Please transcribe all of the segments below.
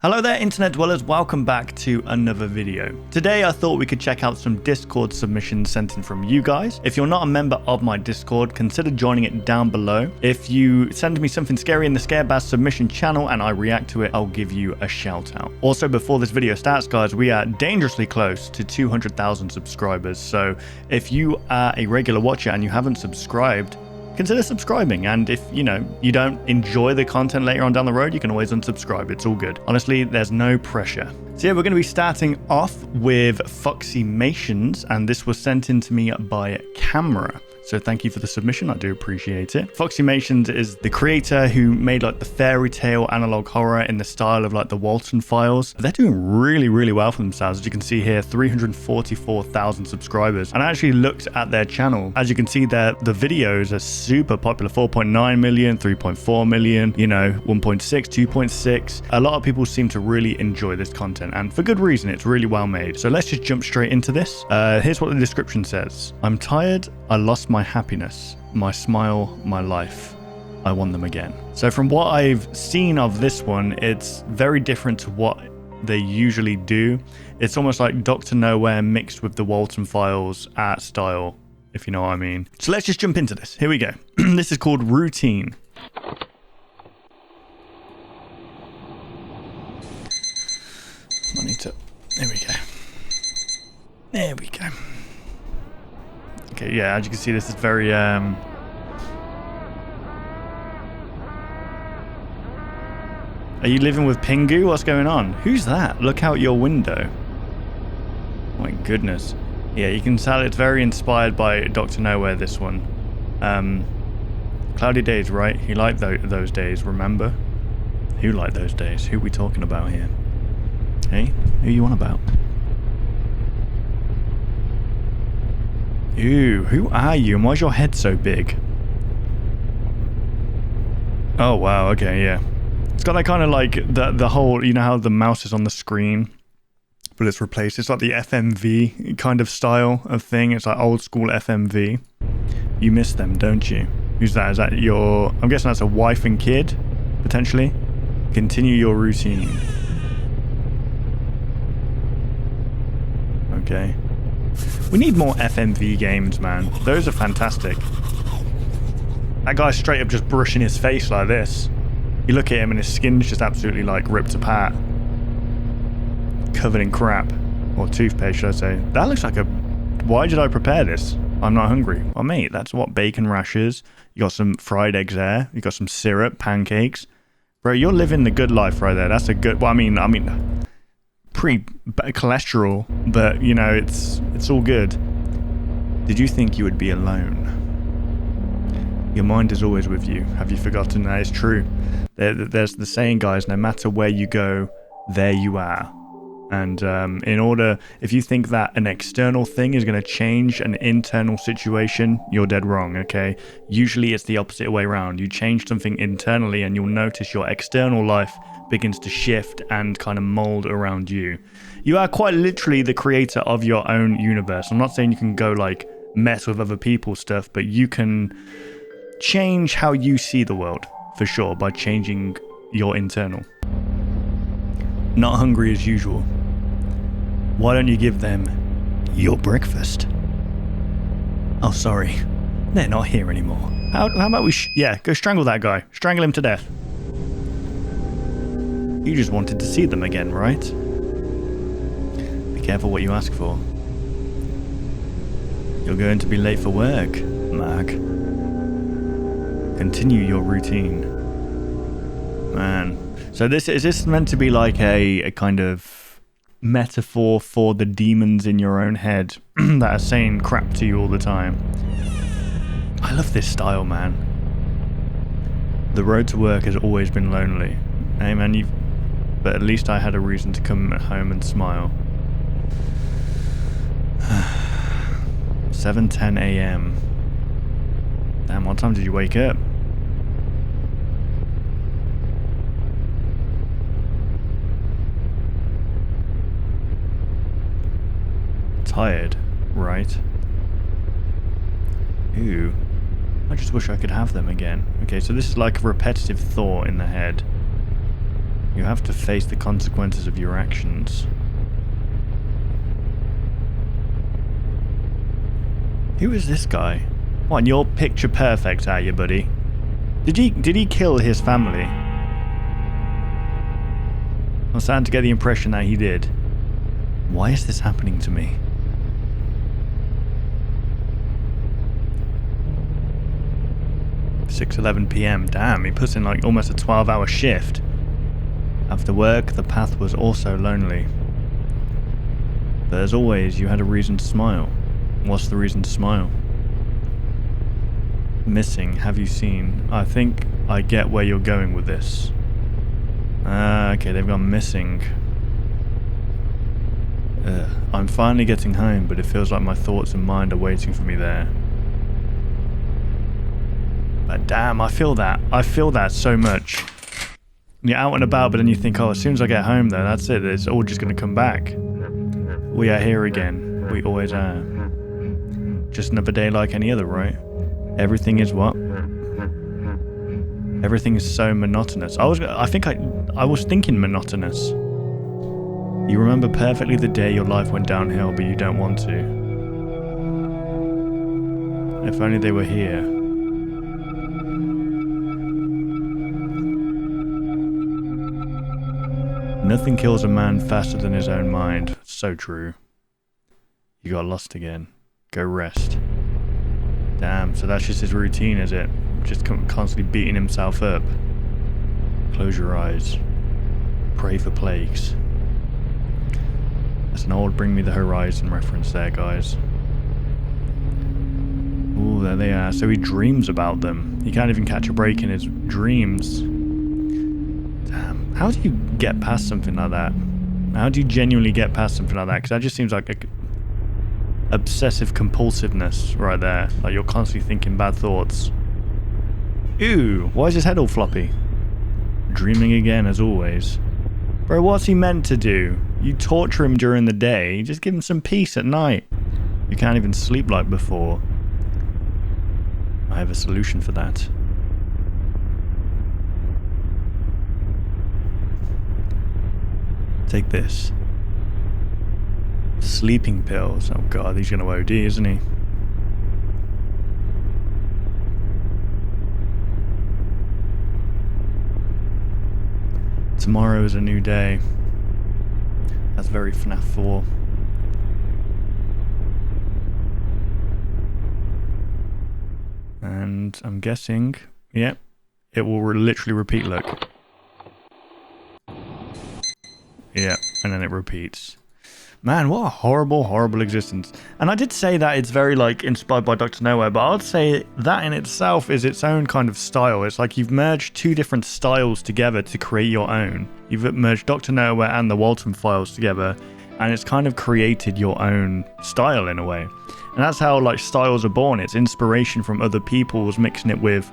Hello there internet dwellers, welcome back to another video. Today I thought we could check out some Discord submissions sent in from you guys. If you're not a member of my Discord, consider joining it down below. If you send me something scary in the Scarebaz submission channel and I react to it, I'll give you a shout out. Also, before this video starts guys, we are dangerously close to 200,000 subscribers. So if you are a regular watcher and you haven't subscribed, consider subscribing, and if you don't enjoy the content later on down the road, you can always unsubscribe. It's all good. Honestly, there's no pressure. So yeah, we're going to be starting off with Foxymations, and this was sent in to me by Camera. So thank you for the submission, I do appreciate it. Foxymations is the creator who made like the fairy tale analog horror in the style of like the Walton Files. They're doing really well for themselves. As you can see here, 344,000 subscribers. And I actually looked at their channel. As you can see there, the videos are super popular. 4.9 million, 3.4 million, 1.6, 2.6. A lot of people seem to really enjoy this content, and for good reason. It's really well made. So let's just jump straight into this. Here's what the description says. I'm tired, I lost my happiness, my smile, my life. I want them again. So from what I've seen of this one, it's very different to what they usually do. It's almost like Dr. Nowhere mixed with the Walton Files art style, if you know what I mean. So let's just jump into this. Here we go. This is called Routine. I need to... There we go. There we go. Okay, yeah, as you can see, this is very, Are you living with Pingu? What's going on? Who's that? Look out your window. Oh my goodness. Yeah, you can tell it's very inspired by Dr. Nowhere, this one. Cloudy days, right? You like those days, remember? Who liked those days? Who are we talking about here? Hey, who you on about? Ew, who are you and why's your head so big? Oh wow, okay, yeah. It's got that kind of like the whole, you know how the mouse is on the screen, but it's replaced. It's like the FMV kind of style of thing. It's like old school FMV. You miss them, don't you? Who's that? Is that your... I'm guessing that's a wife and kid, potentially? Continue your routine. Okay. We need more FMV games, man. Those are fantastic. That guy's straight up just brushing his face like this. You look at him and his skin's just absolutely like ripped apart. Covered in crap. Or toothpaste, should I say. That looks like a... Why did I prepare this? I'm not hungry. Well, mate, that's what bacon rashers. You got some fried eggs there. You got some syrup, pancakes. Bro, you're living the good life right there. That's a good... Well, I mean... Pre-cholesterol, but it's all good. Did you think you would be alone? Your mind is always with you. Have you forgotten? That is true. There's the saying, guys, no matter where you go, there you are. And if you think that an external thing is going to change an internal situation, you're dead wrong, okay? Usually it's the opposite way around. You change something internally and you'll notice your external life begins to shift and kind of mold around you. You are quite literally the creator of your own universe. I'm not saying you can go like mess with other people's stuff, but you can change how you see the world for sure by changing your internal. Not hungry as usual. Why don't you give them your breakfast? Oh, sorry. They're not here anymore. How about we... go strangle that guy. Strangle him to death. You just wanted to see them again, right? Be careful what you ask for. You're going to be late for work, Mag. Continue your routine. Man. So is this meant to be like a kind of metaphor for the demons in your own head that are saying crap to you all the time? I love this style, man. The road to work has always been lonely. Hey man, but at least I had a reason to come home and smile. 7:10 a.m. Damn, what time did you wake up? Tired, right? Ooh. I just wish I could have them again. Okay, so this is like a repetitive thought in the head. You have to face the consequences of your actions. Who is this guy? What, you're picture perfect, are you, buddy? Did he kill his family? I'm starting to get the impression that he did. Why is this happening to me? (6:11 p.m) Damn, he puts in like almost a 12-hour shift. After work, the path was also lonely. But as always, you had a reason to smile. What's the reason to smile? Missing, have you seen? I think I get where you're going with this. Okay, they've gone missing. I'm finally getting home, but it feels like my thoughts and mind are waiting for me there. But damn, I feel that. I feel that so much. You're out and about, but then you think, oh, as soon as I get home, though, that's it. It's all just going to come back. We are here again. We always are. Just another day like any other, right? Everything is what? Everything is so monotonous. I was thinking monotonous. You remember perfectly the day your life went downhill, but you don't want to. If only they were here. Nothing kills a man faster than his own mind. So true. You got lost again. Go rest. Damn, so that's just his routine, is it? Just constantly beating himself up. Close your eyes. Pray for plagues. That's an old Bring Me the Horizon reference there, guys. Ooh, there they are. So he dreams about them. He can't even catch a break in his dreams. Damn. How do you get past something like that? How do you genuinely get past something like that? Because that just seems like a obsessive compulsiveness right there. Like you're constantly thinking bad thoughts. Ew, why is his head all floppy? Dreaming again, as always. Bro, what's he meant to do? You torture him during the day, just give him some peace at night. You can't even sleep like before. I have a solution for that. Take this. Sleeping pills. Oh god, he's gonna OD, isn't he? Tomorrow is a new day. That's very FNAF 4. And I'm guessing, yep, it will literally repeat, look. Yeah, and then it repeats. Man, what a horrible, horrible existence. And I did say that it's very, like, inspired by Dr. Nowhere, but I'd say that in itself is its own kind of style. It's like you've merged two different styles together to create your own. You've merged Dr. Nowhere and the Walton files together, and it's kind of created your own style in a way. And that's how, like, styles are born. It's inspiration from other people's, mixing it with,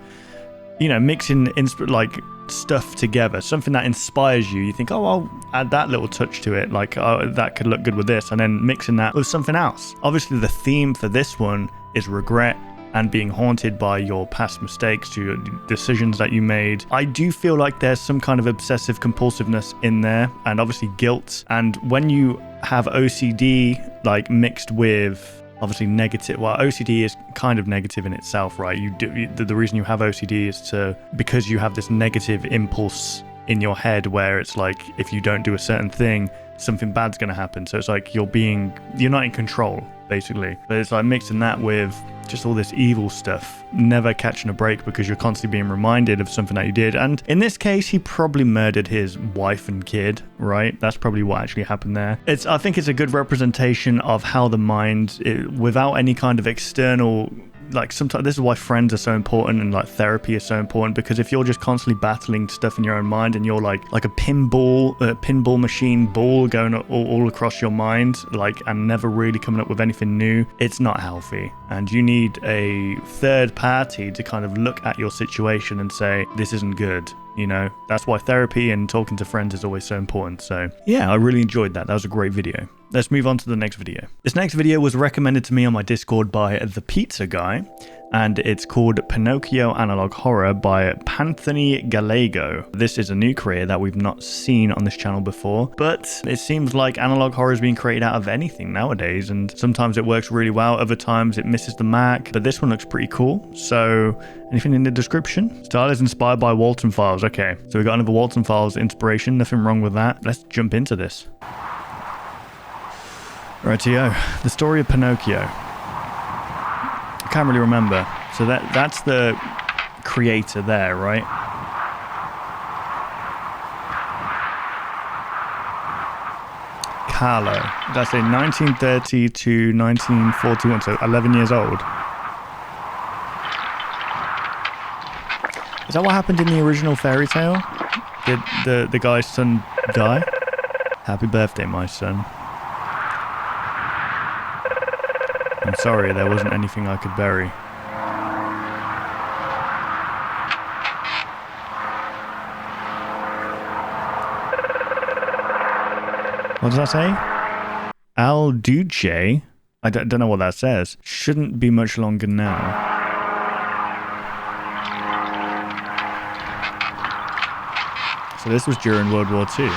you know, mixing like stuff together, something that inspires you. You think, oh, I'll add that little touch to it, like, oh, that could look good with this, and then mixing that with something else. Obviously the theme for this one is regret and being haunted by your past mistakes, your decisions that you made. I do feel like there's some kind of obsessive compulsiveness in there, and obviously guilt. And when you have OCD like mixed with obviously negative, well, OCD is kind of negative in itself, right? The reason you have OCD is because you have this negative impulse in your head where it's like, if you don't do a certain thing, something bad's going to happen. So it's like you're not in control, basically. But it's like mixing that with just all this evil stuff, never catching a break because you're constantly being reminded of something that you did. And in this case, he probably murdered his wife and kid, right? That's probably what actually happened there. I think it's a good representation of how the mind, without any kind of external, like, sometimes this is why friends are so important and like therapy is so important, because if you're just constantly battling stuff in your own mind and you're like a pinball machine ball going all across your mind, like, and never really coming up with anything new, it's not healthy. And you need a third party to kind of look at your situation and say, this isn't good. You know, that's why therapy and talking to friends is always so important. So yeah, I really enjoyed that. That was a great video. let's move on to the next video. This next video was recommended to me on my Discord by the Pizza Guy, and it's called Pinnochio Analog Horror by Anthony Gallego. This is a new creator that we've not seen on this channel before, but it seems like analog horror is being created out of anything nowadays, and sometimes it works really well, other times it misses the mark, but this one looks pretty cool. So anything in the description? Style is inspired by Walton Files. Okay, so we got another Walton Files inspiration, nothing wrong with that. Let's jump into this. Rightio, the story of Pinocchio. I can't really remember. So that's the creator there, right? Carlo. That's a 1930 to 1941, so 11 years old. Is that what happened in the original fairy tale? Did the guy's son die? Happy birthday, my son. I'm sorry, there wasn't anything I could bury. What does that say? Al Duce? I don't know what that says. Shouldn't be much longer now. So this was during World War II.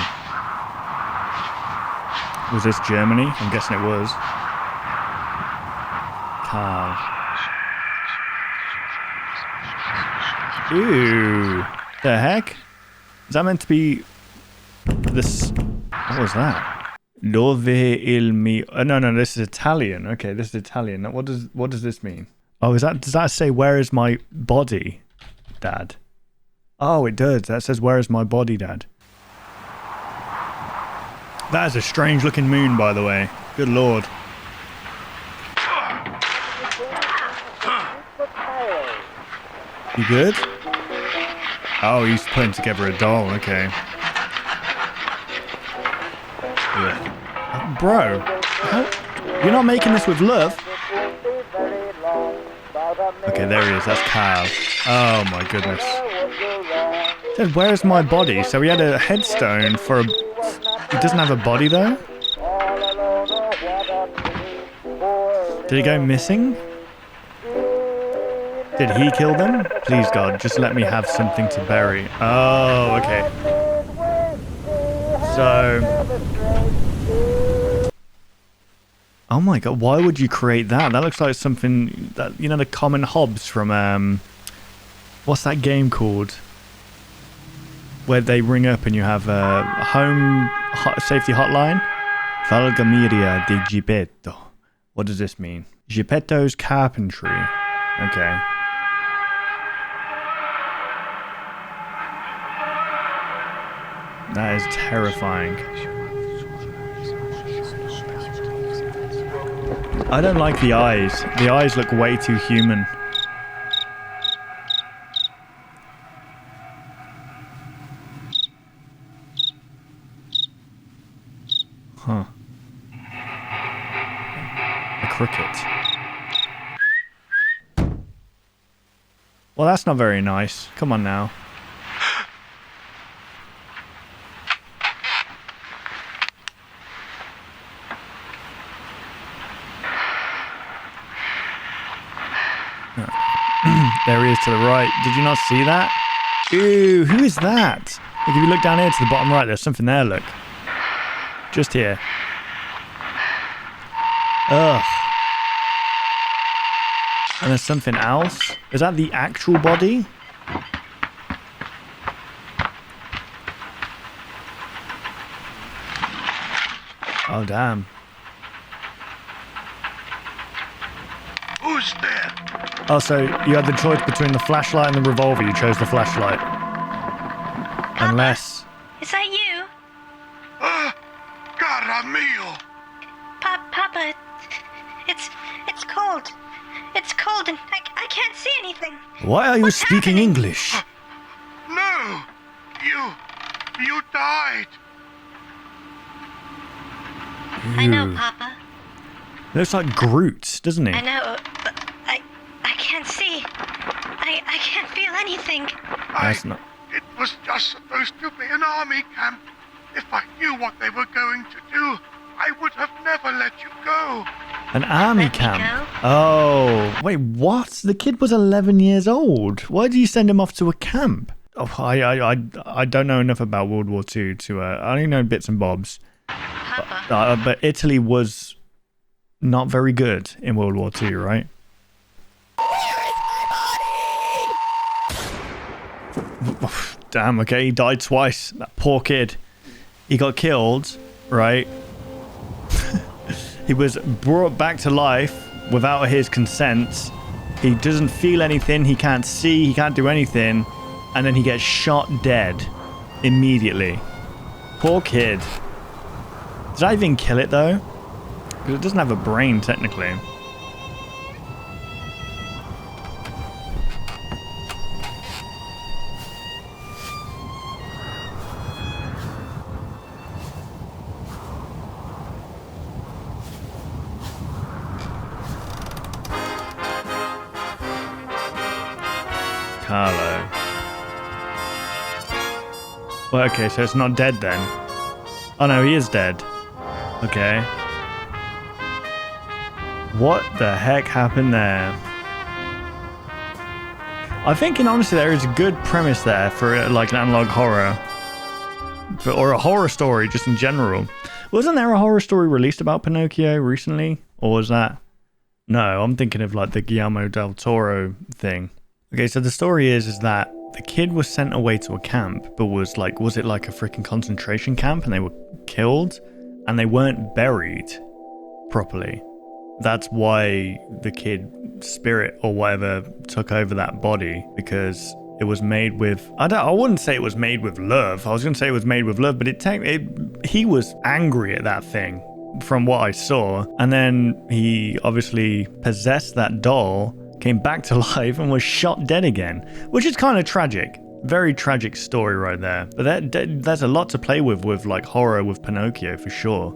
Was this Germany? I'm guessing it was. Carl. Ooh. The heck? Is that meant to be this? What was that? Dove il mio. No, this is Italian. Okay, this is Italian. What does this mean? Oh, does that say where is my body, Dad? Oh, it does. That says where is my body, Dad. That is a strange looking moon, by the way. Good lord. You good? Oh, he's putting together a doll. Okay. Yeah. Bro, you're not making this with love? Okay, there he is. That's Carl. Oh my goodness. It said, where's my body? So he had a headstone for a... He doesn't have a body though? Did he go missing? Did he kill them? Please, God, just let me have something to bury. Oh, okay. So... Oh my God, why would you create that? That looks like something that, you know, the common hobs from, what's that game called? Where they ring up and you have a home safety hotline? Valgamiria di Gippetto. What does this mean? Gippetto's carpentry. Okay. That is terrifying. I don't like the eyes. The eyes look way too human. Huh. A cricket. Well, that's not very nice. Come on now. There he is to the right. Did you not see that? Ooh, who is that? Look, if you look down here to the bottom right, there's something there, look. Just here. Ugh. And there's something else. Is that the actual body? Oh, damn. Who's there? Oh, so you had the choice between the flashlight and the revolver. You chose the flashlight. Papa? Unless... Is that you? Caramillo. Papa, it's cold. It's cold and I can't see anything. Why are you What's speaking happening? English? No, you died. I know, Ooh. Papa. Looks like Groot, doesn't he? I know, but I can't see. I can't feel anything. That's not... It was just supposed to be an army camp. If I knew what they were going to do, I would have never let you go. An army Let me camp. go? Oh, wait, what? The kid was 11 years old. Why did you send him off to a camp? Oh, I don't know enough about World War II to I only know bits and bobs. Papa. But Italy was not very good in World War II, right? Damn, okay, he died twice. That poor kid. He got killed, right? He was brought back to life without his consent. He doesn't feel anything, he can't see, he can't do anything. And then he gets shot dead immediately. Poor kid. Did I even kill it though? Because it doesn't have a brain technically. Carlo. Well, okay, so it's not dead then. Oh no, he is dead. Okay. What the heck happened there? I think, in honesty, there is a good premise there for like an analog horror. Or a horror story, just in general. Wasn't there a horror story released about Pinocchio recently? Or was that... No, I'm thinking of like the Guillermo del Toro thing. Okay, so the story is that the kid was sent away to a camp, but was it like a freaking concentration camp and they were killed and they weren't buried properly. That's why the kid spirit or whatever took over that body, because it was made with, I wouldn't say it was made with love. I was going to say it was made with love, but he was angry at that thing from what I saw. And then he obviously possessed that doll, came back to life and was shot dead again, which is kind of tragic. Very tragic story right there. But there's a lot to play with like horror with Pinocchio for sure.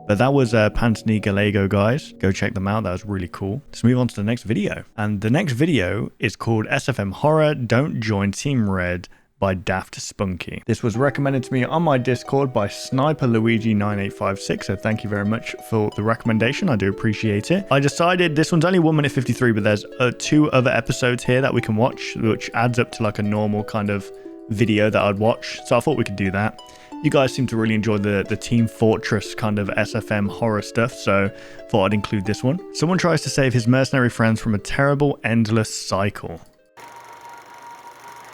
But that was Pantani Gallego, guys. Go check them out. That was really cool. Let's move on to the next video. And the next video is called SFM Horror Don't Join Team Red by Daft Spunky. This was recommended to me on my Discord by Sniper Luigi 9856, so thank you very much for the recommendation. I do appreciate it. I decided this one's only 1 minute 53, but there's 2 other episodes here that we can watch, which adds up to like a normal kind of video that I'd watch. So I thought we could do that. You guys seem to really enjoy the Team Fortress kind of SFM horror stuff, so thought I'd include this one. Someone tries to save his mercenary friends from a terrible, endless cycle.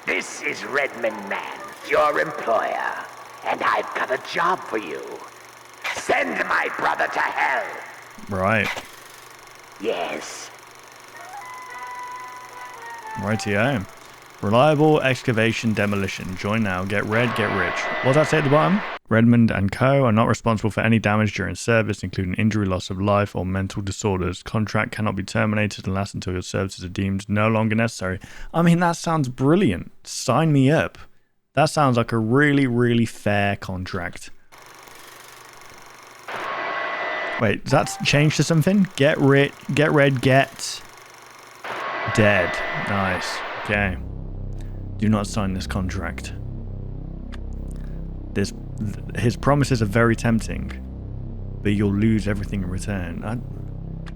This is Redmond Man, your employer, and I've got a job for you. Send my brother to hell. Right. Yes. Rightio. Reliable excavation demolition. Join now. Get red, get rich. What does that say at the bottom? Redmond and Co. are not responsible for any damage during service, including injury, loss of life, or mental disorders. Contract cannot be terminated and lasts until your services are deemed no longer necessary. I mean, that sounds brilliant. Sign me up. That sounds like a really, really fair contract. Wait, does that change to something? Get red, get dead. Nice. Okay. Do not sign this contract. His promises are very tempting, but you'll lose everything in return.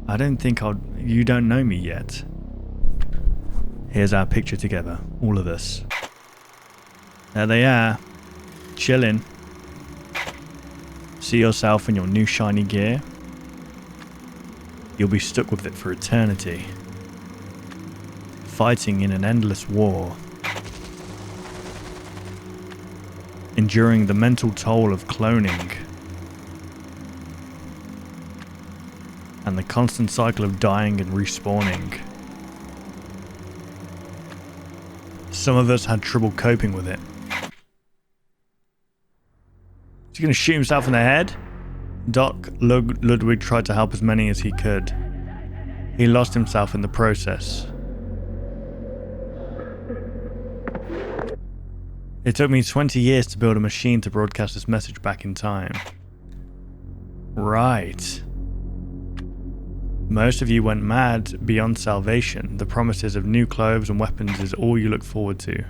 I don't think you don't know me yet. Here's our picture together, all of us. There they are, chilling. See yourself in your new shiny gear. You'll be stuck with it for eternity. Fighting in an endless war. Enduring the mental toll of cloning. And the constant cycle of dying and respawning. Some of us had trouble coping with it. Is he going to shoot himself in the head? Doc Ludwig tried to help as many as he could. He lost himself in the process. It took me 20 years to build a machine to broadcast this message back in time. Right. Most of you went mad beyond salvation. The promises of new clothes and weapons is all you look forward to.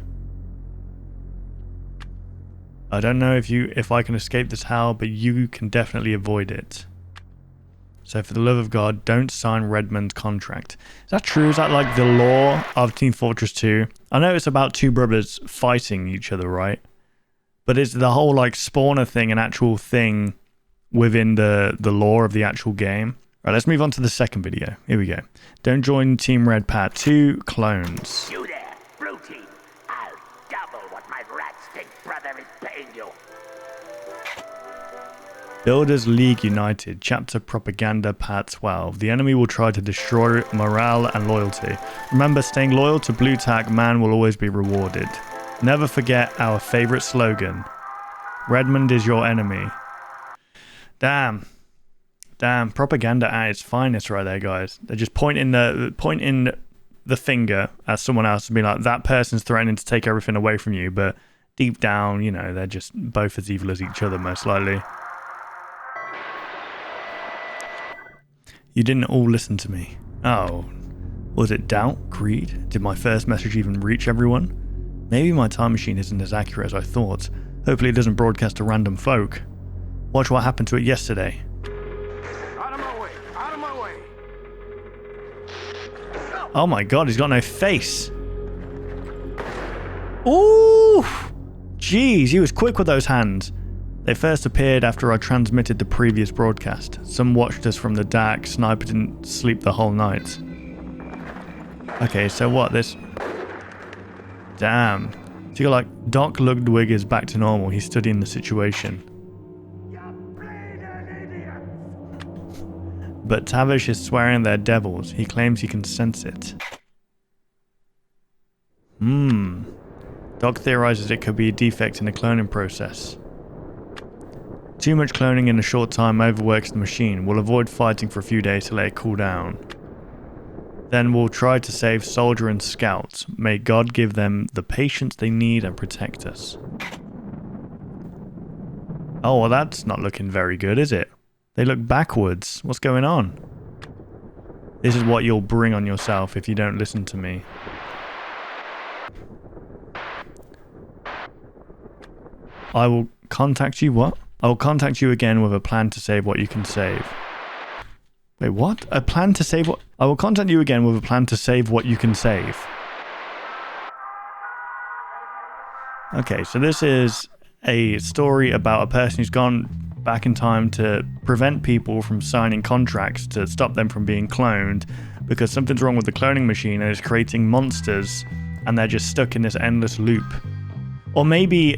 I don't know if I can escape this hell, but you can definitely avoid it. So for the love of God, don't sign Redmond's contract. Is that true? Is that like the law of Team Fortress 2? I know it's about two brothers fighting each other, right? But is the whole like spawner thing an actual thing within the law of the actual game? Right, let's move on to the second video. Here we go. Don't join Team Red Pat. 2 clones. You there, blue team. I'll double what my rat stink brother is paying you. Builders League United, Chapter Propaganda Part 12. The enemy will try to destroy morale and loyalty. Remember, staying loyal to Blue Tack Man will always be rewarded. Never forget our favorite slogan. Redmond is your enemy. Damn, propaganda at its finest right there, guys. They're just pointing the finger at someone else and being like, that person's threatening to take everything away from you, but deep down, you know, they're just both as evil as each other, most likely. You didn't all listen to me. Oh, was it doubt? Greed? Did my first message even reach everyone? Maybe my time machine isn't as accurate as I thought. Hopefully it doesn't broadcast to random folk. Watch what happened to it yesterday. Out of my way! Out of my way! Oh my god, he's got no face. Ooh! Jeez, he was quick with those hands. They first appeared after I transmitted the previous broadcast. Some watched us from the dark. Sniper didn't sleep the whole night. Okay, so what? This... Damn. So you're like, Doc Ludwig is back to normal. He's studying the situation. But Tavish is swearing they're devils. He claims he can sense it. Doc theorizes it could be a defect in the cloning process. Too much cloning in a short time overworks the machine. We'll avoid fighting for a few days to let it cool down. Then we'll try to save Soldier and Scout. May God give them the patience they need and protect us. Oh, well that's not looking very good, is it? They look backwards. What's going on? This is what you'll bring on yourself if you don't listen to me. I will contact you, what? I will contact you again with a plan to save what you can save. Wait, what? A plan to save what? I will contact you again with a plan to save what you can save. Okay, so this is a story about a person who's gone back in time to prevent people from signing contracts to stop them from being cloned because something's wrong with the cloning machine and it's creating monsters and they're just stuck in this endless loop. Or maybe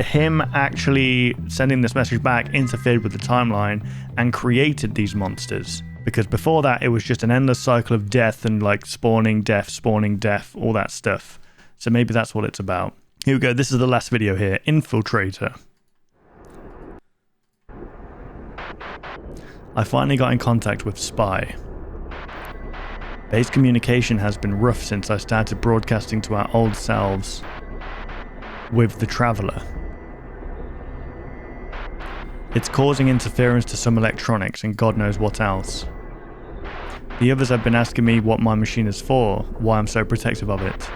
him actually sending this message back interfered with the timeline and created these monsters. Because before that, it was just an endless cycle of death and like spawning death, all that stuff. So maybe that's what it's about. Here we go. This is the last video here. Infiltrator. I finally got in contact with Spy. Base communication has been rough since I started broadcasting to our old selves with the Traveler. It's causing interference to some electronics and God knows what else. The others have been asking me what my machine is for, why I'm so protective of it.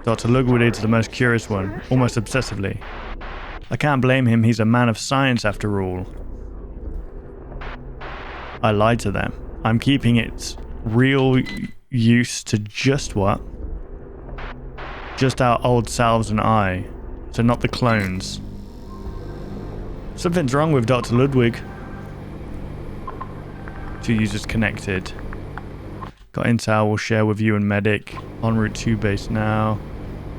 Dr. Ludwig is the most curious one, almost obsessively. I can't blame him, he's a man of science after all. I lied to them. I'm keeping its real use to just what? Just our old selves and I. So not the clones. Something's wrong with Dr. Ludwig. 2 users connected. Got intel, we'll share with you and medic. En route to base now.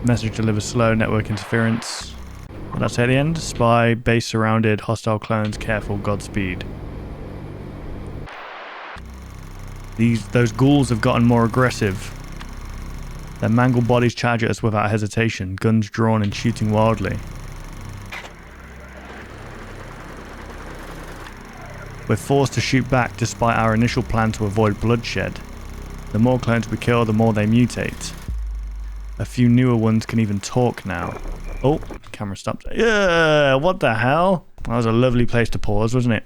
Message delivered slow, network interference. What did I say at the end? Spy, base surrounded, hostile clones, careful, Godspeed. Those ghouls have gotten more aggressive. Their mangled bodies charge at us without hesitation, guns drawn and shooting wildly. We're forced to shoot back despite our initial plan to avoid bloodshed. The more clones we kill, the more they mutate. A few newer ones can even talk now. Oh, camera stopped. Yeah, what the hell? That was a lovely place to pause, wasn't it?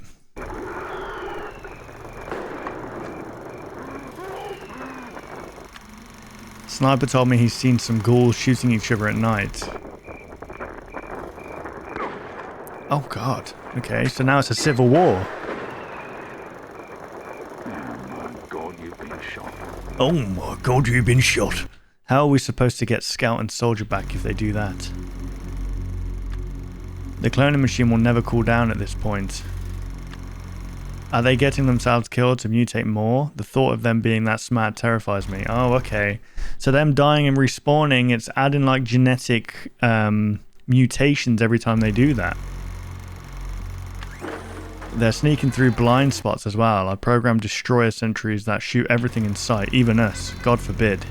Sniper told me he's seen some ghouls shooting each other at night. Oh god. Okay, so now it's a civil war. Oh my god, you've been shot. How are we supposed to get Scout and Soldier back if they do that? The cloning machine will never cool down at this point. Are they getting themselves killed to mutate more? The thought of them being that smart terrifies me. Oh, okay. So them dying and respawning, it's adding like genetic mutations every time they do that. They're sneaking through blind spots as well. I programmed destroyer sentries that shoot everything in sight, even us. God forbid.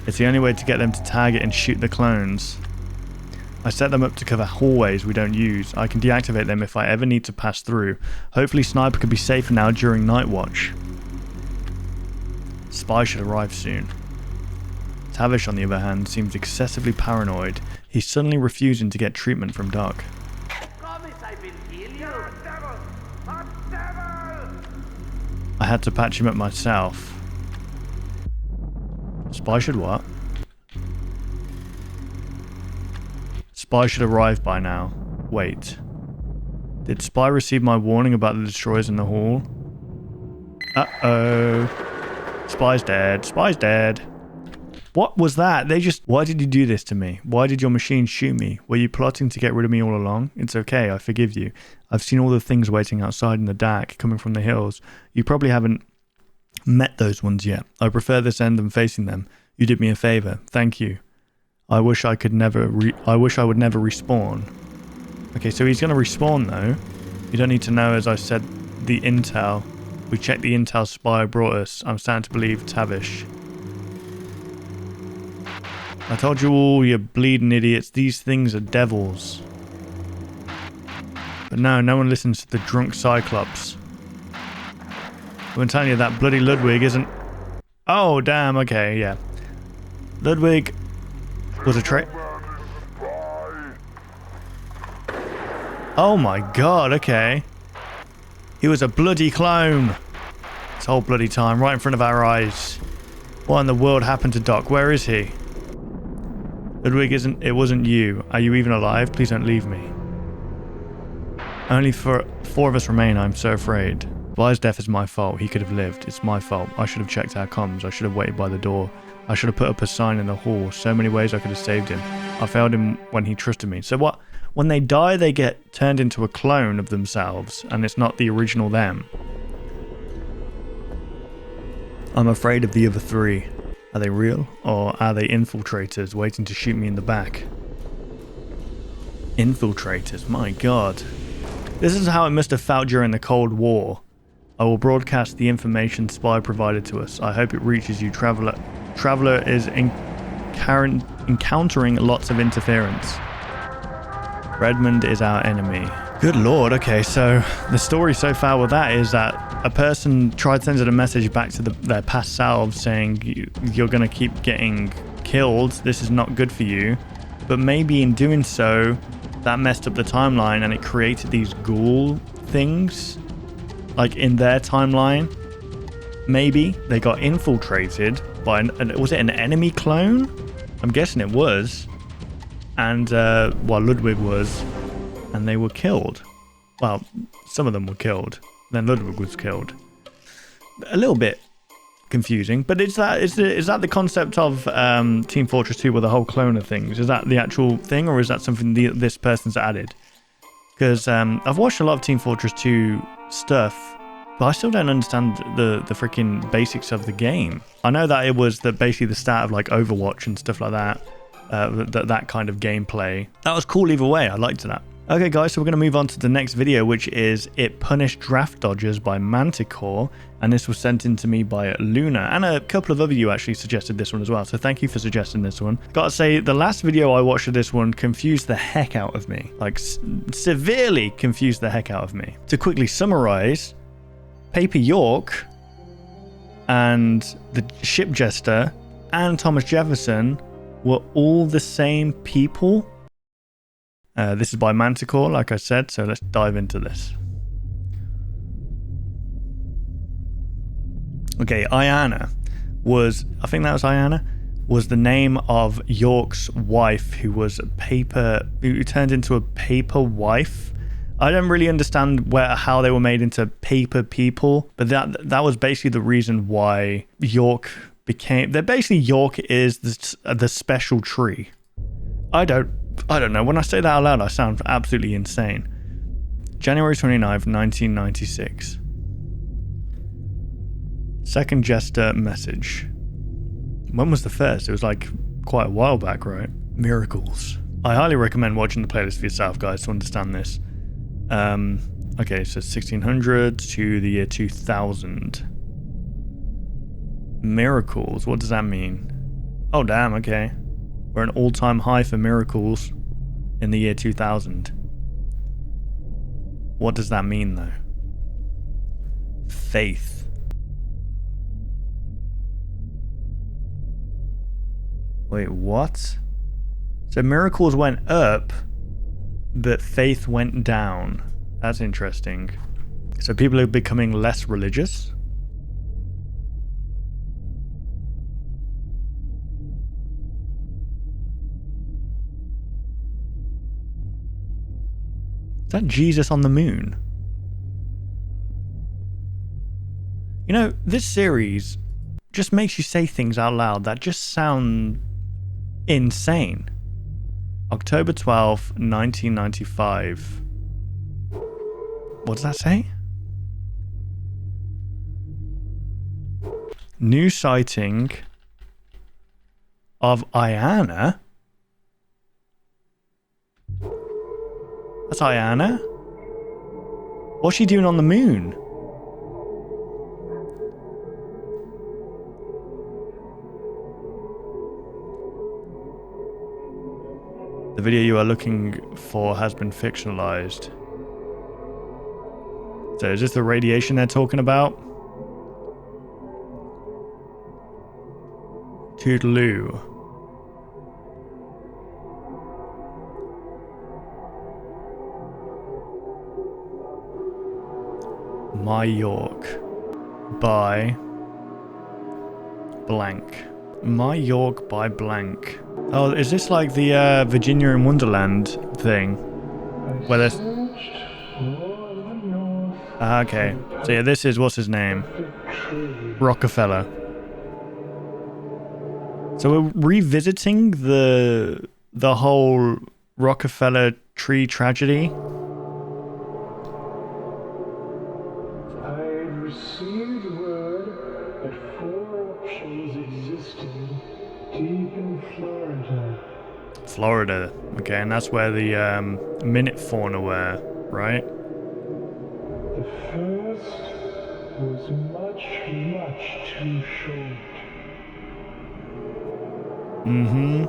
It's the only way to get them to target and shoot the clones. I set them up to cover hallways we don't use. I can deactivate them if I ever need to pass through. Hopefully Sniper could be safer now during night watch. Spy should arrive soon. Tavish, on the other hand, seems excessively paranoid. He's suddenly refusing to get treatment from Doc. I had to patch him up myself. Spy should what? Spy should arrive by now. Wait. Did Spy receive my warning about the destroyers in the hall? Uh-oh. Spy's dead. Spy's dead. What was that? Why did you do this to me? Why did your machine shoot me? Were you plotting to get rid of me all along? It's okay, I forgive you. I've seen all the things waiting outside in the dark, coming from the hills. You probably haven't met those ones yet. I prefer this end than facing them. You did me a favor. Thank you. I wish I would never respawn. Okay, so he's gonna respawn though. You don't need to know, as I said, the intel. We checked the intel Spy brought us. I'm starting to believe Tavish. I told you all, you bleeding idiots, these things are devils. But no one listens to the drunk Cyclops. I'm telling you, that bloody Ludwig isn't... Oh, damn, okay, yeah. Ludwig was a Oh my god, okay. He was a bloody clone. This whole bloody time, right in front of our eyes. What in the world happened to Doc? Where is he? Ludwig, it wasn't you. Are you even alive? Please don't leave me. Only four of us remain, I'm so afraid. Spy's death is my fault. He could have lived. It's my fault. I should have checked our comms. I should have waited by the door. I should have put up a sign in the hall. So many ways I could have saved him. I failed him when he trusted me. So what? When they die, they get turned into a clone of themselves, and it's not the original them. I'm afraid of the other three. Are they real, or are they infiltrators waiting to shoot me in the back? Infiltrators, my god. This is how it must have felt during the Cold War. I will broadcast the information Spy provided to us. I hope it reaches you, Traveler. Traveler is encountering lots of interference. Redmond is our enemy. Good lord, okay, so the story so far with that is that a person tried sending a message back to their past selves saying, you're going to keep getting killed, this is not good for you. But maybe in doing so, that messed up the timeline and it created these ghoul things. Like in their timeline, maybe they got infiltrated by, was it an enemy clone? I'm guessing it was. And, well, Ludwig was, and they were killed. Well, some of them were killed. Then Ludwig was killed. A little bit confusing, but is that the concept of Team Fortress 2 with the whole cloner things? Is that the actual thing, or is that something this person's added? Because I've watched a lot of Team Fortress 2 stuff, but I still don't understand the freaking basics of the game. I know that it was basically the start of like Overwatch and stuff like that. That kind of gameplay. That was cool either way. I liked that. Okay guys, so we're going to move on to the next video, which is It Punished Draft Dodgers by Manticore, and this was sent in to me by Luna, and a couple of other you actually suggested this one as well, so thank you for suggesting this one. Gotta say, the last video I watched of this one confused the heck out of me, like severely confused the heck out of me. To quickly summarize, Paper York and the Ship Jester and Thomas Jefferson were all the same people. This is by Manticore, like I said, so let's dive into this. Okay, Iana was, I think that was Iana, was the name of York's wife, who was who turned into a paper wife. I don't really understand how they were made into paper people, but that was basically the reason why York became. That basically York is the special tree. I don't know. When I say that out loud, I sound absolutely insane. January 29th, 1996. Second Jester message. When was the first? It was like quite a while back, right? Miracles. I highly recommend watching the playlist for yourself, guys, to understand this. Okay, so 1600 to the year 2000. Miracles, what does that mean? Oh, damn, okay. We're an all-time high for miracles in the year 2000. What does that mean, though? Faith. Wait, what? So miracles went up, but faith went down. That's interesting. So people are becoming less religious? Is that Jesus on the moon? You know, this series just makes you say things out loud that just sound insane. October 12th, 1995. What does that say? New sighting of Ayana? That's Ayana? What's she doing on the moon? The video you are looking for has been fictionalized. So is this the radiation they're talking about? Toodaloo. My York by blank. My York by blank. Oh, is this like the Virginia in Wonderland thing? Where there's... okay. So yeah, this is, what's his name? Rockefeller. So we're revisiting the whole Rockefeller tree tragedy. I had received word that 4 auctions existed deep in Florida. Florida, okay, and that's where the minute fauna were, right? The first was much too short. Mm-hmm.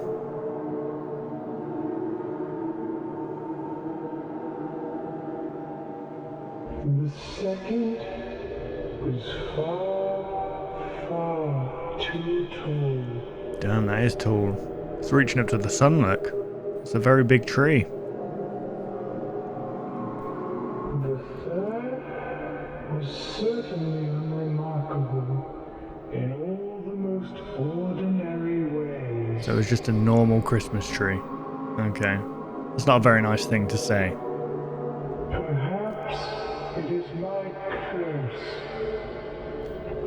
The second was far too tall. Damn, that is tall. It's reaching up to the sun, look. It's a very big tree. The third was certainly unremarkable in all the most ordinary ways. So it was just a normal Christmas tree. Okay. It's not a very nice thing to say. Perhaps it is my curse,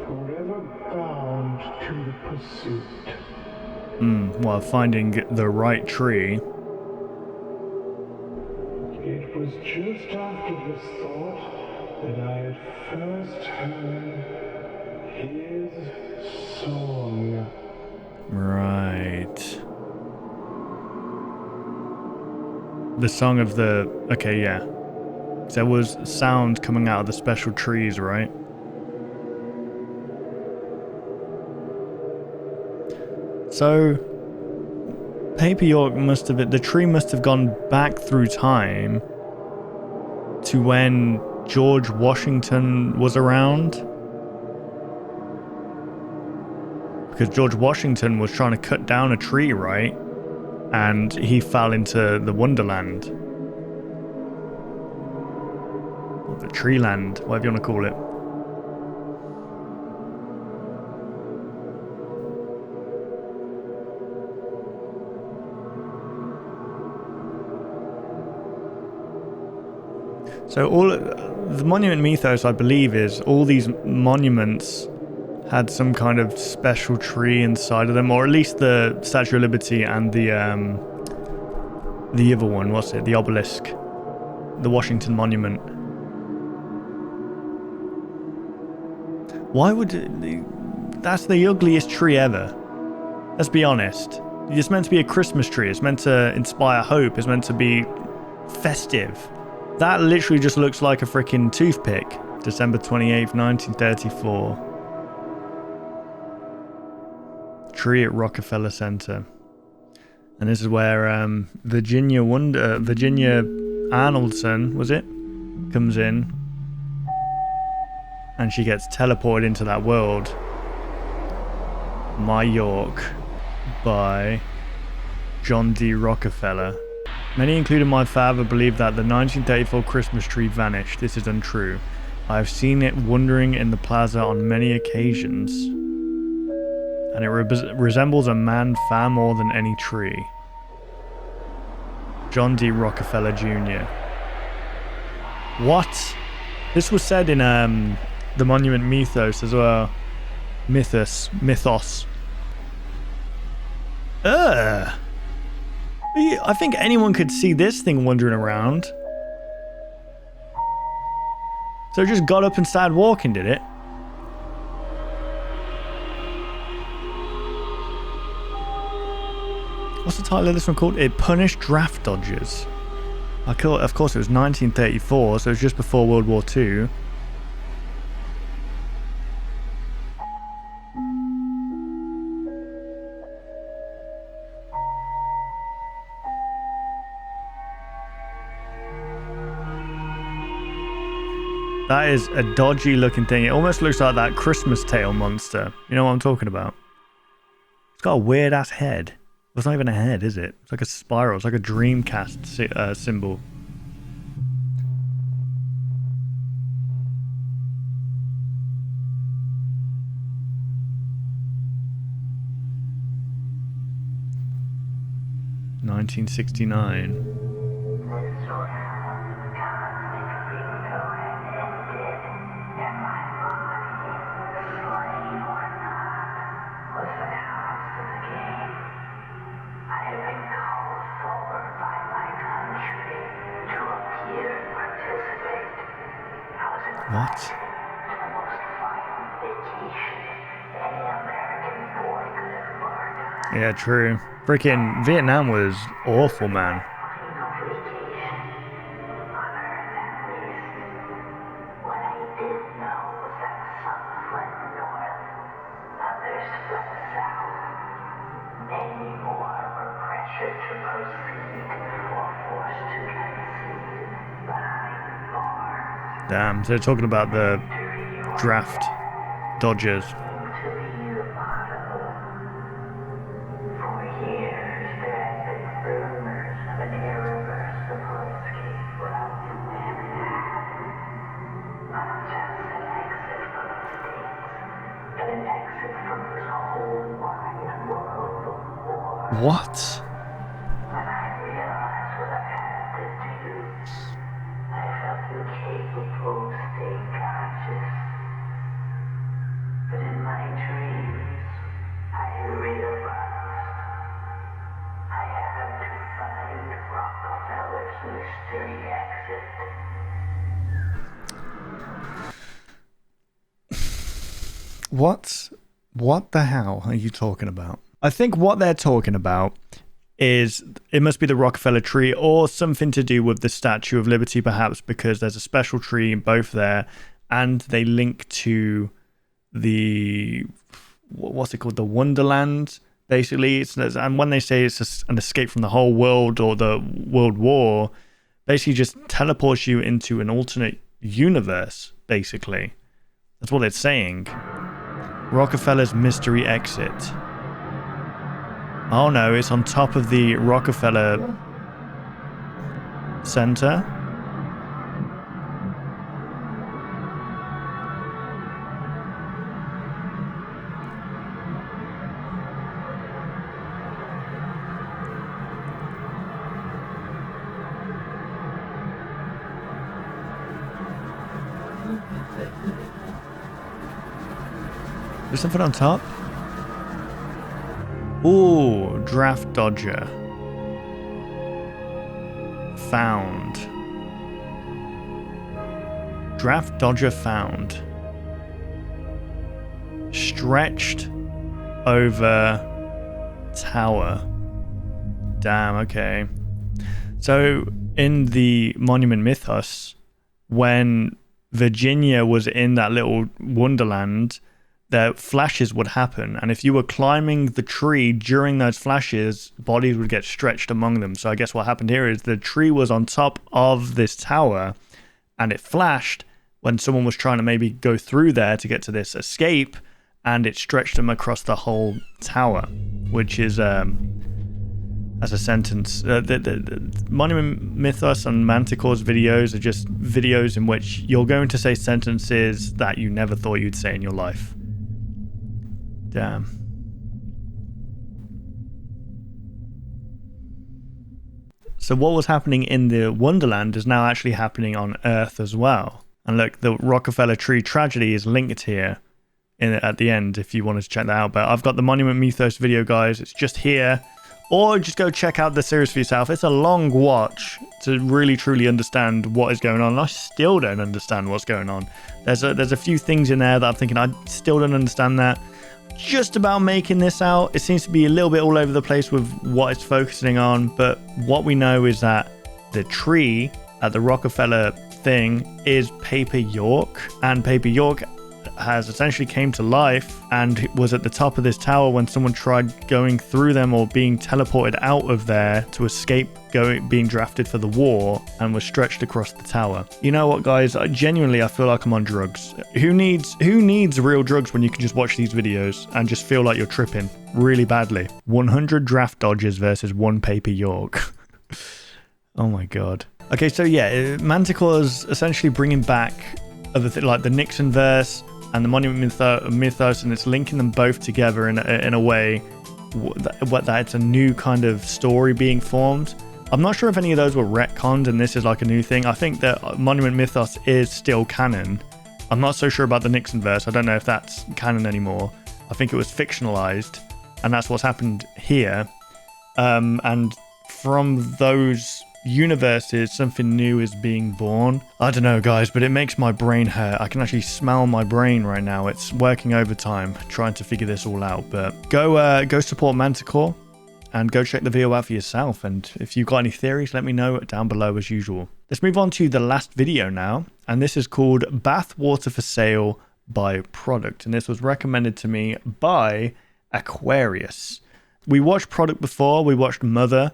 forever bound to the pursuit. Well, finding the right tree. It was just after this thought that I had first heard his song. Right. The song of the... okay, yeah. There was sound coming out of the special trees, right? So, Paper York must have... the tree must have gone back through time to when George Washington was around. Because George Washington was trying to cut down a tree, right? And he fell into the Wonderland. Or the Tree Land, whatever you want to call it. So all the monument mythos, I believe, is all these monuments had some kind of special tree inside of them, or at least the Statue of Liberty and the other one, what's it? The obelisk, the Washington Monument. Why would that's the ugliest tree ever? Let's be honest. It's meant to be a Christmas tree. It's meant to inspire hope. It's meant to be festive. That literally just looks like a freaking toothpick. December 28th, 1934. Tree at Rockefeller Center. And this is where Virginia Arnoldson, was it? Comes in. And she gets teleported into that world. My York by John D. Rockefeller. Many, including my father, believe that the 1934 Christmas tree vanished. This is untrue. I have seen it wandering in the plaza on many occasions, and it resembles a man far more than any tree. John D. Rockefeller Jr. What? This was said in the Monument Mythos as well. Mythos. Ugh. I think anyone could see this thing wandering around. So it just got up and started walking, did it? What's the title of this one called? It punished draft dodgers. Of course, it was 1934, so it was just before World War II. That is a dodgy looking thing. It almost looks like that Christmas tail monster. You know what I'm talking about? It's got a weird ass head. It's not even a head, is it? It's like a spiral. It's like a Dreamcast symbol. $1969. What? Yeah, true. Freaking Vietnam was awful, man. Damn, so they're talking about the draft dodgers. What? What the hell are you talking about? I think what they're talking about is it must be the Rockefeller tree or something to do with the Statue of Liberty, perhaps, because there's a special tree in both there, and they link to the, what's it called, the Wonderland, basically. And when they say it's an escape from the whole world or the World War, basically just teleports you into an alternate universe, basically. That's what it's saying. Rockefeller's mystery exit. Oh no, it's on top of the Rockefeller Center. There's something on top. Ooh, draft dodger. Found. Draft dodger found. Stretched over tower. Damn, okay. So in the Monument Mythos, when Virginia was in that little wonderland, the flashes would happen, and if you were climbing the tree during those flashes, bodies would get stretched among them. So I guess what happened here is the tree was on top of this tower, and it flashed when someone was trying to maybe go through there to get to this escape, and it stretched them across the whole tower, which is as a sentence. The Monument Mythos and Manticore's videos are just videos in which you're going to say sentences that you never thought you'd say in your life. Damn. So what was happening in the Wonderland is now actually happening on Earth as well. And look, the Rockefeller Tree tragedy is linked here at the end if you wanted to check that out. But I've got the Monument Mythos video, guys. It's just here. Or just go check out the series for yourself. It's a long watch to really truly understand what is going on. I still don't understand what's going on. There's a few things in there that I'm thinking I still don't understand that. Just about making this out. It seems to be a little bit all over the place with what it's focusing on, but what we know is that the tree at the Rockefeller thing is Paper York, and Paper York has essentially came to life and was at the top of this tower when someone tried going through them or being teleported out of there to escape being drafted for the war, and was stretched across the tower. You know what, guys? I feel like I'm on drugs. Who needs real drugs when you can just watch these videos and just feel like you're tripping really badly? 100 draft dodgers versus 1 Paper York. Oh my god. Okay, so yeah, Manticore's essentially bringing back like the Nixon verse and the Monument Mythos, and it's linking them both together in a way that it's a new kind of story being formed. I'm not sure if any of those were retconned and this is like a new thing. I think that Monument Mythos is still canon. I'm not so sure about the Nixon verse. I don't know if that's canon anymore. I think it was fictionalized, and that's what's happened here. And from those universes, something new is being born. I don't know, guys, but it makes my brain hurt. I can actually smell my brain right now. It's working overtime trying to figure this all out. But go support Manticore and go check the video out for yourself. And if you've got any theories, let me know down below as usual. Let's move on to the last video now, and this is called Bath Water for Sale by Product, and this was recommended to me by Aquarius. We watched Product before. We watched Mother.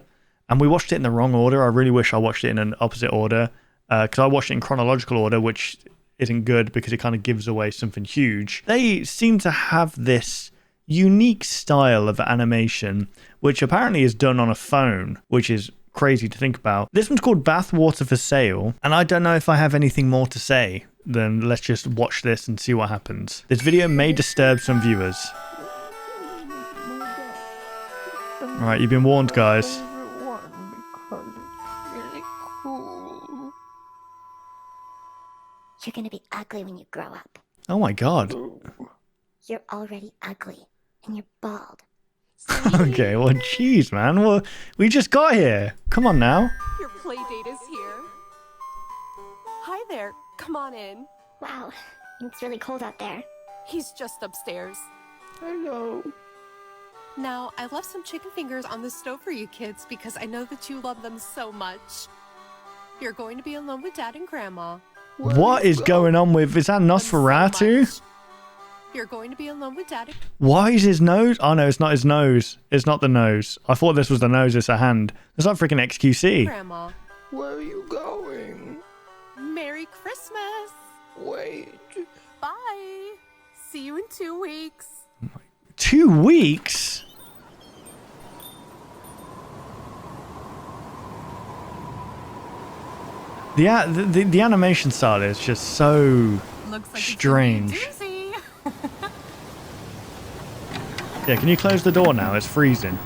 And we watched it in the wrong order. I really wish I watched it in an opposite order, because I watched it in chronological order, which isn't good because it kind of gives away something huge. They seem to have this unique style of animation, which apparently is done on a phone, which is crazy to think about. This one's called Bath Water for Sale, and I don't know if I have anything more to say than let's just watch this and see what happens. This video may disturb some viewers. Alright, you've been warned, guys. You're gonna be ugly when you grow up. Oh my god. You're already ugly, and you're bald. Okay, well, jeez, man. Well, we just got here. Come on now. Your play date is here. Hi there. Come on in. Wow, it's really cold out there. He's just upstairs. Hello. Now, I left some chicken fingers on the stove for you kids because I know that you love them so much. You're going to be alone with Dad and Grandma. What is going on with... Is that Nosferatu? So you're going to be alone with Dad. Why is his nose... Oh, no, it's not his nose. It's not the nose. I thought this was the nose. It's a hand. It's not freaking XQC. Grandma. Where are you going? Merry Christmas. Wait. Bye. See you in 2 weeks. 2 weeks? The animation style is just so Looks like strange. It's gonna be a doozy. Yeah, can you close the door now? It's freezing.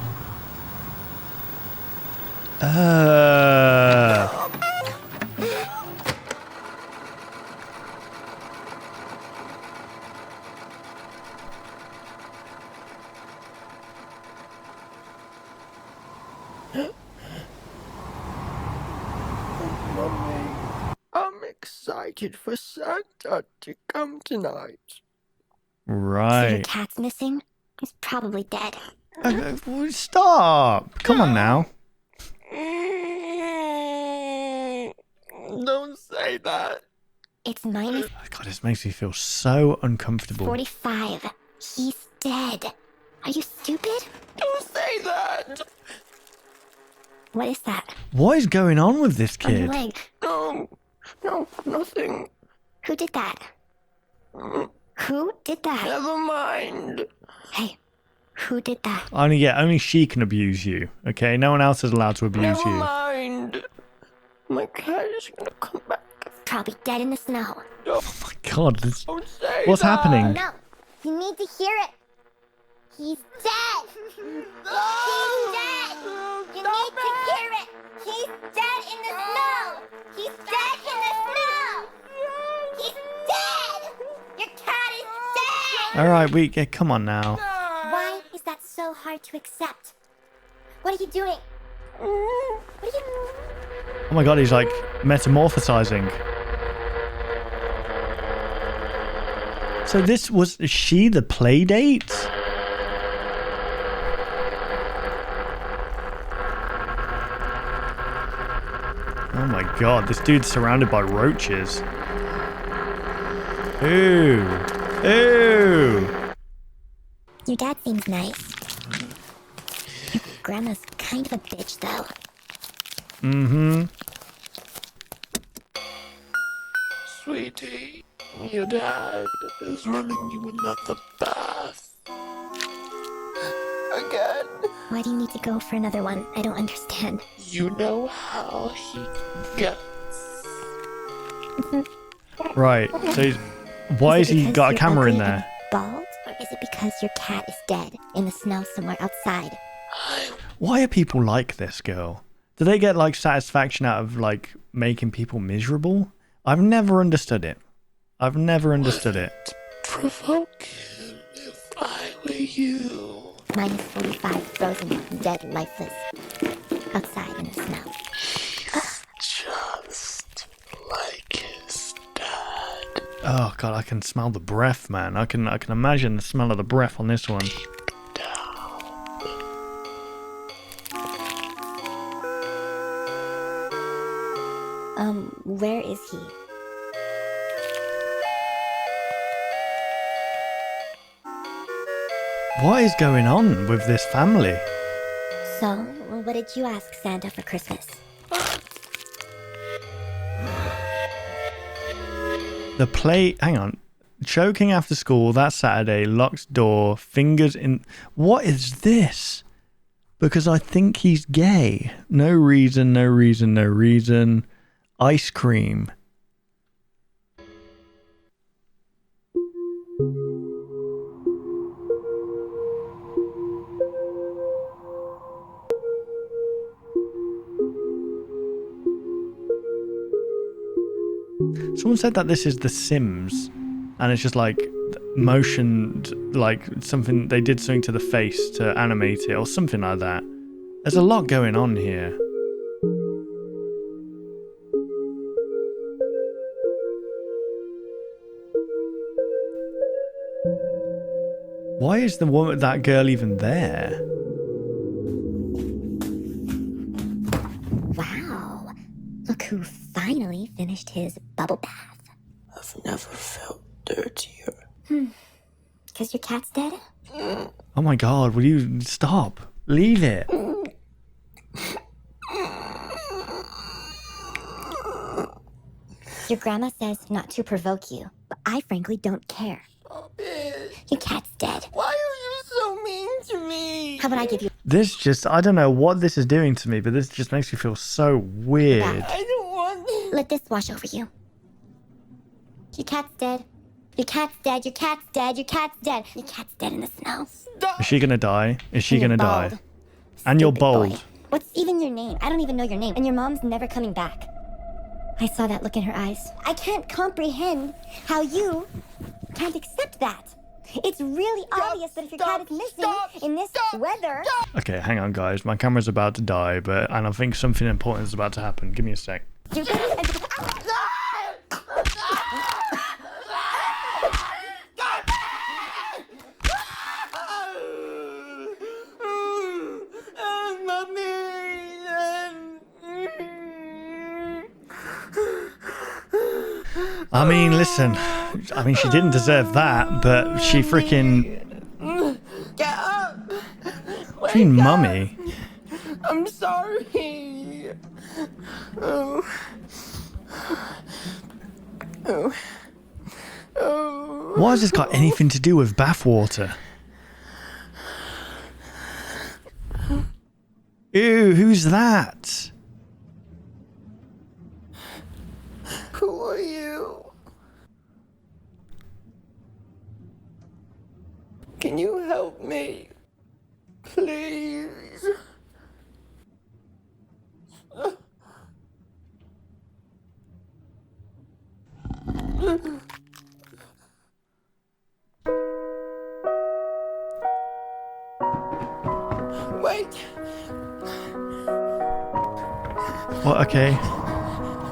excited for Santa to come tonight. So your Right. cat's missing? He's probably dead. Stop. Come on now. Don't say that. It's minus God, this makes me feel so uncomfortable. 45. He's dead. Are you stupid? Don't say that. What is that? What is going on with this On your kid? leg. No, nothing. Who did that? Who did that? Never mind. Hey, who did that? Only she can abuse you. Okay, no one else is allowed to abuse Never you. mind. My cat is gonna come back. Probably dead in the snow. Oh my God, Don't say what's that. happening? No, you need to hear it. He's dead. No. He's dead. You need to hear it. He's dead in the snow. He's dead in the snow. He's dead. Your cat is dead. All right, come on now. Why is that so hard to accept? What are you doing? What are you... Oh my God, he's like metamorphosizing. So is she the play date? Oh my God, this dude's surrounded by roaches. Ooh. Ooh. Your dad seems nice. Your grandma's kind of a bitch, though. Mm-hmm. Sweetie, your dad is running you another bath. Again. Why do you need to go for another one? I don't understand. You know how he gets. Right, so why has Is it he because got a you're camera in ugly there? and bald? Or is it because your cat is dead in the snow somewhere outside? Why are people like this girl? Do they get like satisfaction out of like making people miserable? I've never understood it. I've never understood it. Provoke him if I were you. Minus 45, frozen, dead, lifeless. Outside in the snow. Just like his dad. Oh God, I can smell the breath, man. I can imagine the smell of the breath on this one. Where is he? What is going on with this family? So, what did you ask Santa for Christmas? The play, hang on. Choking after school that Saturday, locked door, fingers in. What is this? Because I think he's gay. No reason, no reason, no reason. Ice cream. Someone said that this is The Sims, and it's just like motioned, like something, they did something to the face to animate it or something like that. There's a lot going on here. Why is that girl even there? Wow. Look who finally finished his bubble bath. I've never felt dirtier. Because your cat's dead? Oh my God, will you stop? Leave it. Your grandma says not to provoke you, but I frankly don't care. Your cat's dead. Why are you so mean to me? How about I give you This just, I don't know what this is doing to me, but this just makes me feel so weird. I don't want. let this wash over you? Your cat's dead. Your cat's dead. Your cat's dead. Your cat's dead. Your cat's dead in the snow. Is she gonna die? Is she And you're gonna die? bald. And you're Stupid boy. bold. What's even your name? I don't even know your name. And your mom's never coming back. I saw that look in her eyes. I can't comprehend how you can't accept that. It's really obvious that if your cat is missing in this weather... Okay, hang on, guys. My camera's about to die, and I think something important is about to happen. Give me a sec. You're gonna... I mean, listen. I mean, she didn't deserve that, but she freaking... Get up! What do you mean, mummy? I'm sorry. Oh. Oh. Oh. What has this got anything to do with bathwater? Ew, who's that? Who are you? Can you help me? Please. Wait. What, okay.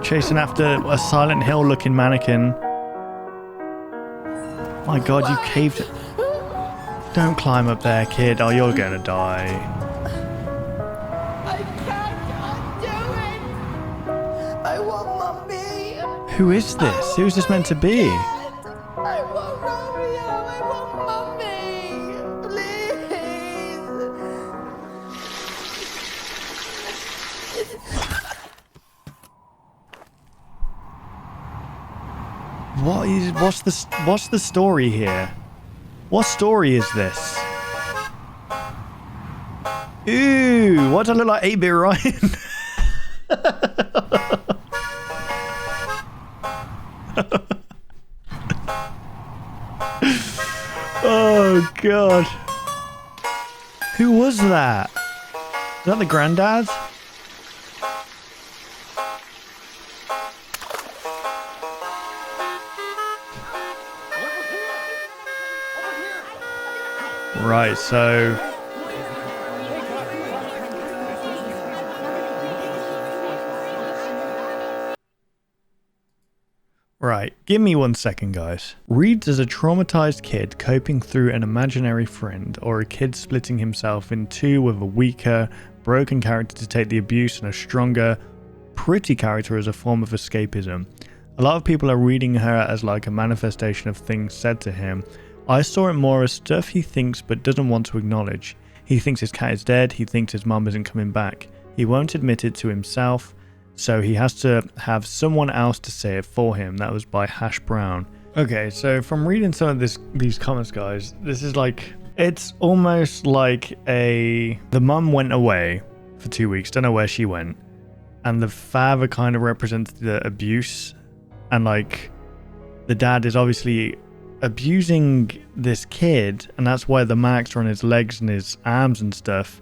Chasing after a Silent Hill looking mannequin. My god, you caved it. Don't climb up there, kid, or you're gonna die. I can't undo it. I want Mommy. Who is this? Who's this meant to be? I want Romeo. I want Mommy. Please. What's the story here? What story is this? Ooh, why do I look like 8-bit Ryan? Oh god. Who was that? Is that the granddad? Right, so... Right, give me 1 second, guys. Reads as a traumatized kid coping through an imaginary friend, or a kid splitting himself in two with a weaker, broken character to take the abuse and a stronger, pretty character as a form of escapism. A lot of people are reading her as like a manifestation of things said to him. I saw it more as stuff he thinks but doesn't want to acknowledge. He thinks his cat is dead, he thinks his mum isn't coming back. He won't admit it to himself, so he has to have someone else to say it for him. That was by Hash Brown. Okay, so from reading some of these comments, guys, this is like, it's almost like the mum went away for 2 weeks, don't know where she went, and the father kind of represents the abuse, and like the dad is obviously abusing this kid, and that's why the marks are on his legs and his arms and stuff.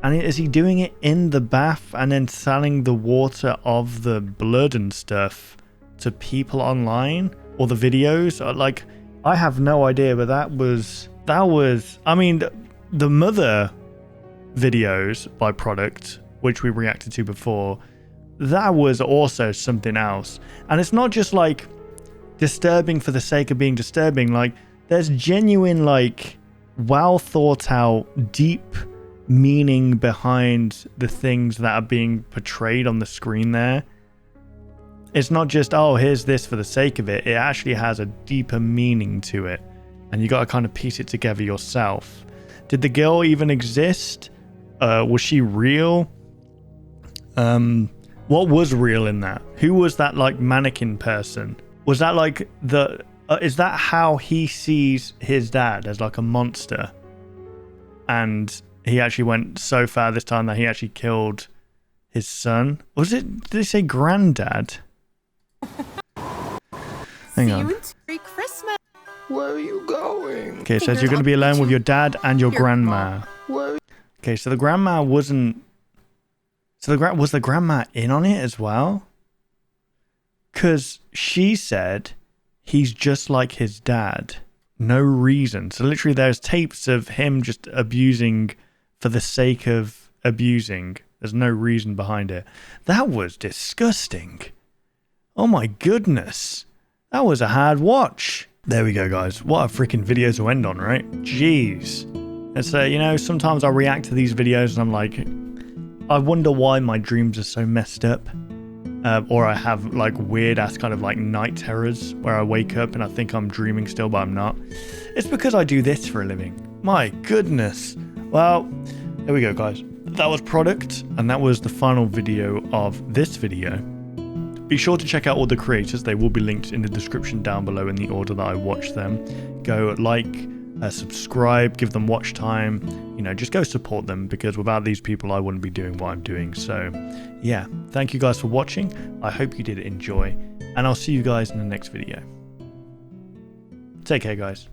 And is he doing it in the bath and then selling the water of the blood and stuff to people online, or the videos? Like, I have no idea, but that was I mean, the mother videos by Product, which we reacted to before, that was also something else. And it's not just like disturbing for the sake of being disturbing. Like, there's genuine, like, well thought out, deep meaning behind the things that are being portrayed on the screen there. It's not just, oh, here's this for the sake of it. It actually has a deeper meaning to it, and you got to kind of piece it together yourself. Did the girl even exist? Was she real? What was real in that? Who was that, like, mannequin person? Was that like is that how he sees his dad, as like a monster? And he actually went so far this time that he actually killed his son? Did they say granddad? Hang on. Merry Christmas. Where are you going? Okay, so you're going to be alone with your dad and your grandma. Okay, so the grandma wasn't... So was the grandma in on it as well? Because she said he's just like his dad. No reason. So literally there's tapes of him just abusing for the sake of abusing. There's no reason behind it. That was disgusting. Oh my goodness. That was a hard watch. There we go, guys. What a freaking video to end on, right? Jeez. It's you know, sometimes I react to these videos and I'm like, I wonder why my dreams are so messed up. or I have like weird ass kind of like night terrors where I wake up and I think I'm dreaming still, but I'm not. It's because I do this for a living. My goodness. Well, there we go, guys. That was Product, and that was the final video of this video. Be sure to check out all the creators. They will be linked in the description down below in the order that I watched them. Go like, subscribe, give them watch time, you know, just go support them, because without these people I wouldn't be doing what I'm doing. So yeah, thank you guys for watching. I hope you did enjoy, and I'll see you guys in the next video. Take care, guys.